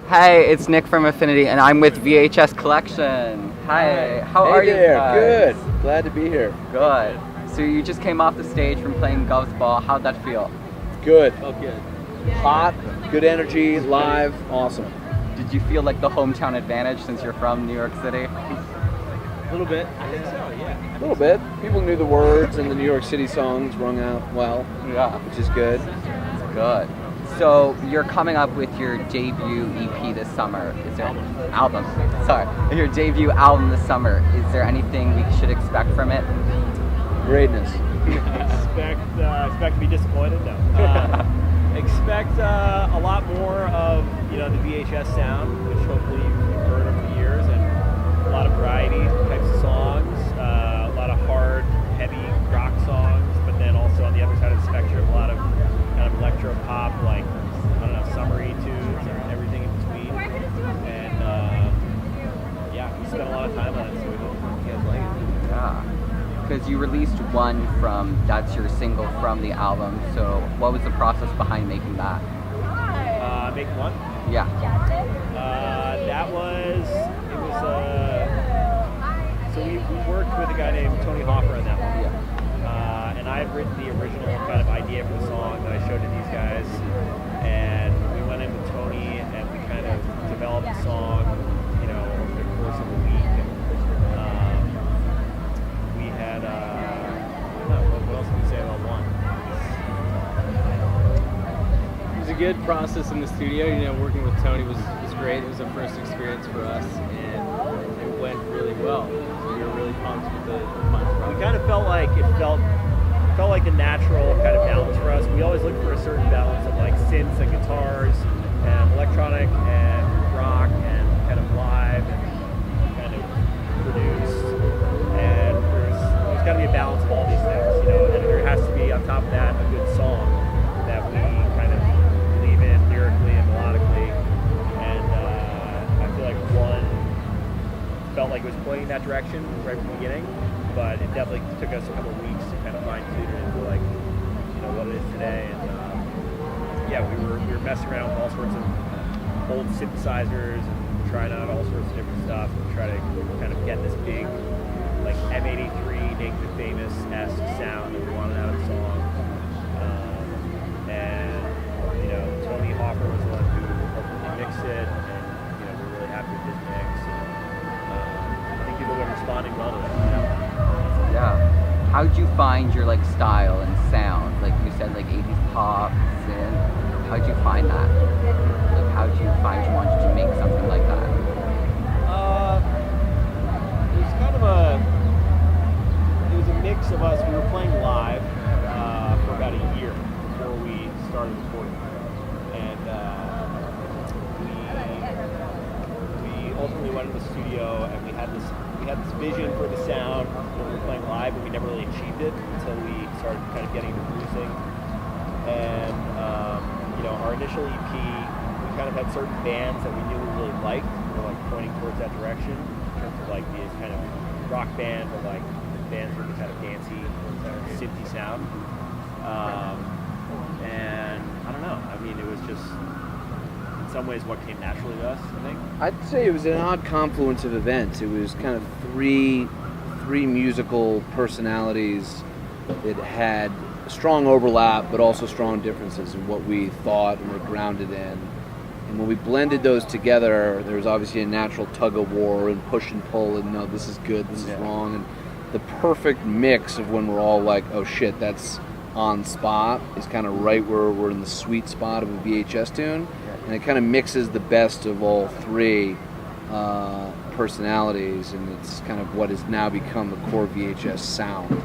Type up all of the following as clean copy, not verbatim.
Hey, it's Nick from Affinity, and I'm with VHS Collection. Hi, how are you guys? Good. Glad to be here. Good. So you just came off the stage from playing Gov's Ball. How'd that feel? Good. Oh, good. Hot, good energy, live, awesome. Did you feel like the hometown advantage since you're from New York City? A little bit. I think so, yeah. A little bit. People knew the words and the New York City songs rung out well, Yeah. which is good. Good. So you're coming up with your debut EP this summer. Is there album? Sorry, your debut album this summer. Is there anything we should expect from it? Greatness. Expect to be disappointed? No. Expect a lot more of the VHS sound, which hopefully you've heard over the years, and a lot of variety types of songs, a lot of hard, heavy rock songs, but then also on the other side of the spectrum, a lot of kind of electro pop, like summery tunes and everything in between. And we spent a lot of time on it, so we hope you guys like it. Yeah. Because you released one that's your single from the album. So what was the process behind making that? Make one? Yeah. So we worked with a guy named Tony Hoffer on that one. Yeah. And I had written the original kind of idea for the song that I showed to these guys. And we went in with Tony and we kind of developed the song, over the course of a week. And we had, I don't know, what else can we say about one? It was a good process in the studio. Working with Tony was great. It was a first experience for us, and it went really well. So we were really pumped with the final product. We kind of felt like it felt like the natural kind of balance for us. We always look for a certain balance of like synths and guitars and electronic and rock and kind of live and kind of produced. And there's got to be a balance of all these things, and there has to be on top of that a good song that we kind of believe in lyrically and melodically. And I feel like one felt like it was pointing in that direction right from the beginning, but it definitely took us a couple of weeks to kind of fine tune it into like what it is today. And we were messing around with all sorts of old synthesizers and trying out all sorts of different stuff and try to kind of get this big like M83 Naked and Famous-esque sound that we wanted out of the song. Tony Hoffer was the one who ultimately mixed it, and we're really happy with his mix. And, I think people have been responding well to it. Yeah. How'd you find your style and sound? Like you said, 80s pop, synth. How'd you find that? How'd you find you wanted to make something like that? It was a mix of us. We were playing live for about a year before we started recording, and we ultimately went into the studio and we had this vision for the sound when we were playing live, but we never really achieved it until we started kind of getting into producing. And our initial EP, we kind of had certain bands that we knew we really liked. We were pointing towards that direction in terms of these kind of rock band, but bands with the kind of dancey, synthy sound. And I don't know. I mean, it was just in some ways what came naturally to us, I think. I'd say it was an odd confluence of events. It was kind of three musical personalities that had strong overlap, but also strong differences in what we thought and were grounded in. And when we blended those together, there was obviously a natural tug of war and push and pull, and no, this is good, this is wrong, and the perfect mix of when we're all like, oh shit, that's on spot, is kind of right where we're in the sweet spot of a VHS tune, and it kind of mixes the best of all three personalities, and it's kind of what has now become the core VHS sound.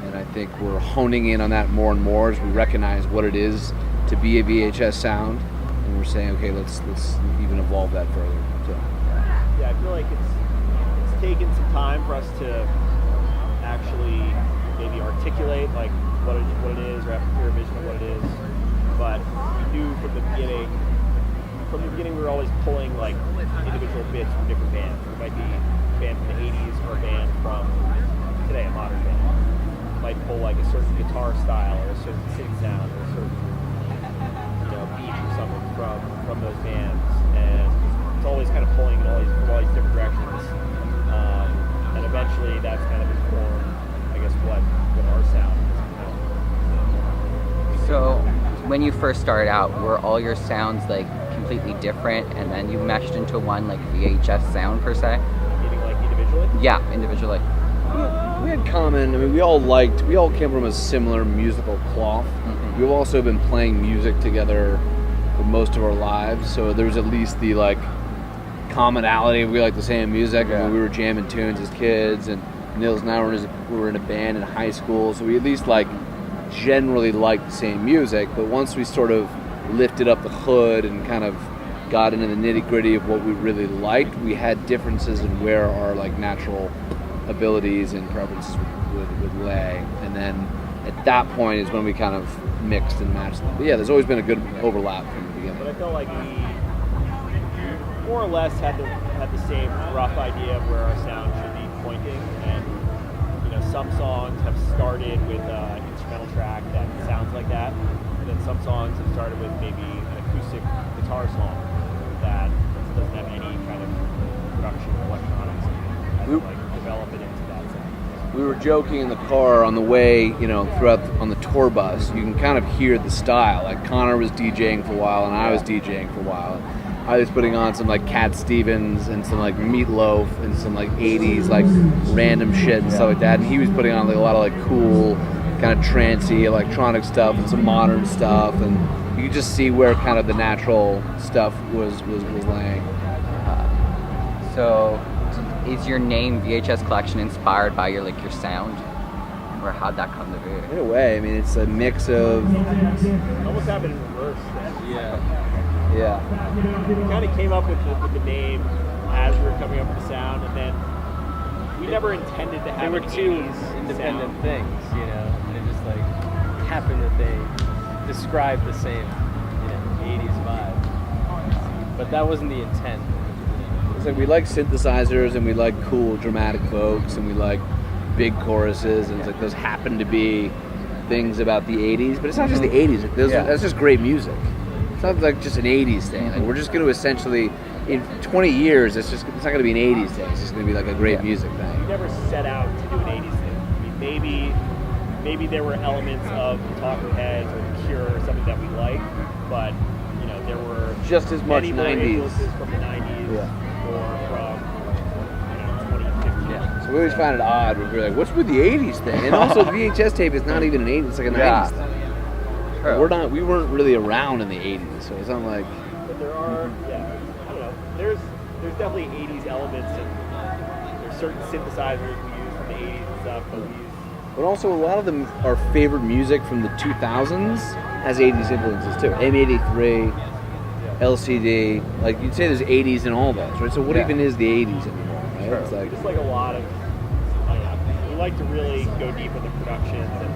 And I think we're honing in on that more and more as we recognize what it is to be a VHS sound, and we're saying, okay, let's even evolve that further. So. Yeah, I feel like it's taken some time for us to actually maybe articulate what it is, or have a clear vision of what it is. But we knew from the beginning we were always pulling individual bits from different bands. It might be a band from the 80s or a band from today, a modern band. It might pull a certain guitar style or a certain synth sound or a certain beat or something from from those bands, and it's always kind of pulling in from all these different directions. And eventually, that's kind of informed, I guess, what our sound is. So, when you first started out, were all your sounds like completely different, and then you meshed into one like VHS sound per se? Meaning like individually? Yeah, individually. We had common. I mean, we all came from a similar musical cloth. Mm-hmm. We've also been playing music together for most of our lives, so there's at least the like commonality. We like the same music. Yeah. I mean, we were jamming tunes as kids, and Nils and I were in a band in high school, so we at least like generally liked the same music. But once we sort of lifted up the hood and kind of got into the nitty-gritty of what we really liked, we had differences in where our like natural abilities and preferences would lay, and then at that point is when we kind of mixed and matched them. But yeah, there's always been a good overlap from the beginning. But I felt like we more or less had the same rough idea of where our sound should be pointing, and some songs have started with an instrumental track that sounds like that, and then some songs have started with maybe an acoustic guitar song that doesn't have any kind of production or electronics, and had to like develop it into that sound. We were joking in the car on the way, throughout on the tour bus. You can kind of hear the style. Like Connor was DJing for a while, and I was DJing for a while. I was putting on some like Cat Stevens and some like Meatloaf and some like 80s like random shit and stuff like that. And he was putting on like a lot of like cool kind of trancey electronic stuff and some modern stuff. And you could just see where kind of the natural stuff was laying. So, is your name VHS Collection inspired by your sound, or how'd that come to be? In a way, I mean, it's a mix of. It almost happened in reverse. Yeah. We kind of came up with the name as we were coming up with the sound, and then we never intended to have They were an two 80s independent sound. things, They just like happened that they describe the same, 80s vibe. But that wasn't the intent. It's like we like synthesizers and we like cool dramatic vocals and we like big choruses, and it's like those happen to be things about the 80s, but it's not just the 80s. That's just great music. It's not like just an 80s thing. Like we're just going to essentially, in 20 years, it's not going to be an 80s thing. It's just going to be like a great music thing. We never set out to do an 80s thing. I mean, maybe there were elements of the Talking Heads or the Cure or something that we liked, but there were just as much many more 90s influences from the 90s or from 2015. Yeah. So we always find it odd when we're like, what's with the 80s thing? And also the VHS tape is not even an 80s, it's like a 90s thing. True. We weren't really around in the 80s, so it's not like. But there are, I don't know. There's definitely 80s elements, and there's certain synthesizers we use from the 80s and stuff, But also a lot of our favorite music from the 2000s has 80s influences too. M83, LCD, like you'd say there's 80s in all those, right? So what even is the 80s anymore, right? Sure. It's just like a lot of, I don't know. We like to really go deep with the productions and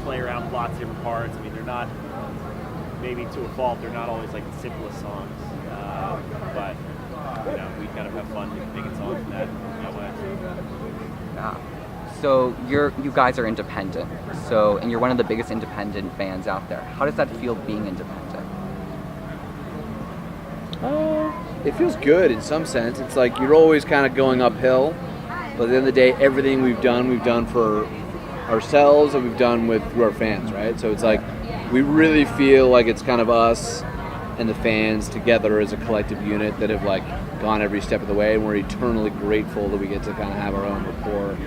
play around with lots of different parts. I mean, they're not, maybe to a fault, they're not always like the simplest songs, but we kind of have fun making songs in that way. Yeah. So you guys are independent. So, and you're one of the biggest independent bands out there. How does that feel being independent? It feels good in some sense. It's like you're always kind of going uphill, but at the end of the day, everything we've done for ourselves and we've done through our fans, right? So it's like we really feel like it's kind of us and the fans together as a collective unit that have like gone every step of the way, and we're eternally grateful that we get to kind of have our own rapport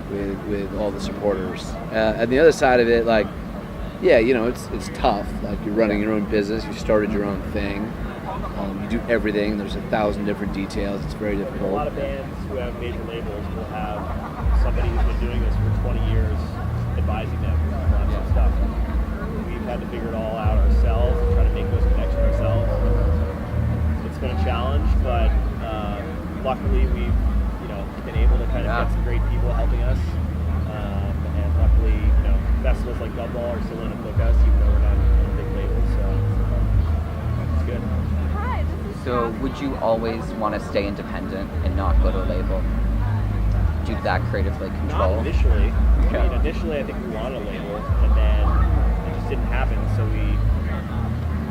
with all the supporters. And the other side of it, like, it's tough. Like you're running your own business, you started your own thing. You do everything. There's 1,000 different details. It's very difficult. A lot of bands who have major labels will have somebody who's been doing this for 20 years advising them on lots of stuff. We've had to figure it all out ourselves and try to make those connections ourselves. It's been a challenge, but luckily we've been able to kind of get some great people helping us. And luckily, festivals like Gumball are still in to book us, even though we're not on a big label. So it's good. So would you always want to stay independent and not go to a label due to that creative control? Not initially. I mean, initially I think we wanted a label, and then it just didn't happen. So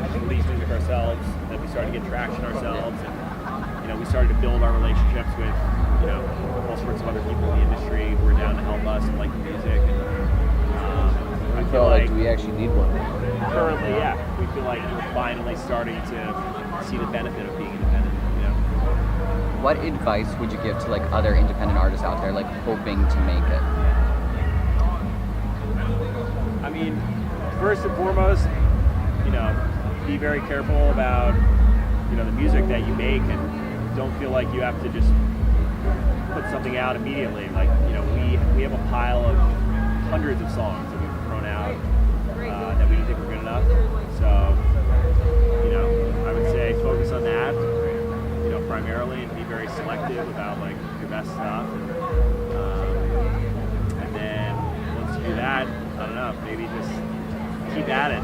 I think we release music ourselves, and we started to get traction ourselves, and we started to build our relationships with all sorts of other people in the industry who were down to help us and like the music. And I feel like we actually need one. currently, yeah, we feel like we're finally starting to see the benefit of being independent. What advice would you give to like other independent artists out there, like hoping to make it? I mean, first and foremost, be very careful about the music that you make, and don't feel like you have to just put something out immediately. Like we have a pile of hundreds of songs that we've thrown out that we didn't think were good enough. So I would say focus on that primarily, and be very selective about like your best stuff. And then once you do that, I don't know, maybe just keep at it.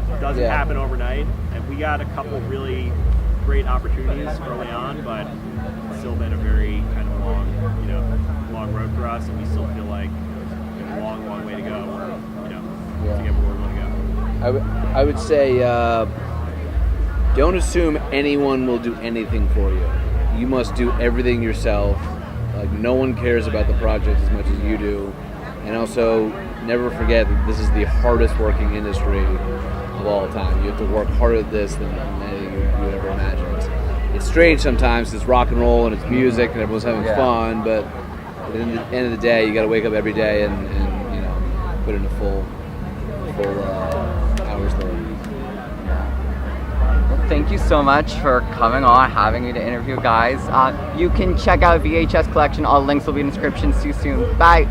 It doesn't happen overnight, and we got a couple really great opportunities early on, but it's still been a very kind of long road for us, and we still feel like we have a long way to go, to get where we want to go. I would say don't assume anyone will do anything for you. You must do everything yourself. Like, no one cares about the project as much as you do. And also, never forget that this is the hardest working industry of all time. You have to work harder at this than you would ever imagine. It's strange sometimes. It's rock and roll and it's music and everyone's having fun, but at the end of the day, you got to wake up every day and put in a full hours there. Well, thank you so much for coming on, having me to interview, guys. You can check out VHS Collection. All links will be in the description. See you soon. Bye.